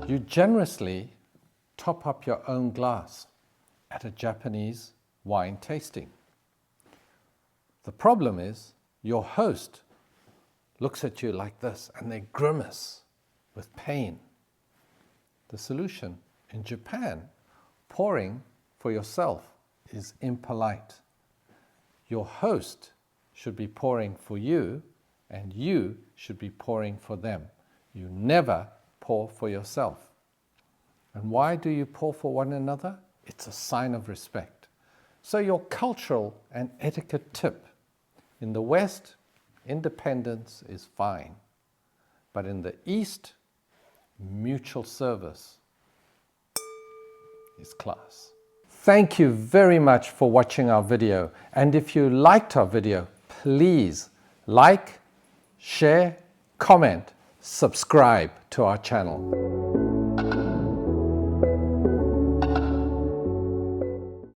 You generously top up your own glass at a Japanese wine tasting. The problem is your host looks at you like this and they grimace with pain. The solution: in Japan, pouring for yourself is impolite. Your host should be pouring for you and you should be pouring for them. You never pour for yourself. And why do you pour for one another? It's a sign of respect. So your cultural and etiquette tip: in the West, independence is fine. But in the East, mutual service is class. Thank you very much for watching our video. And if you liked our video, please like, share, comment, subscribe to our channel.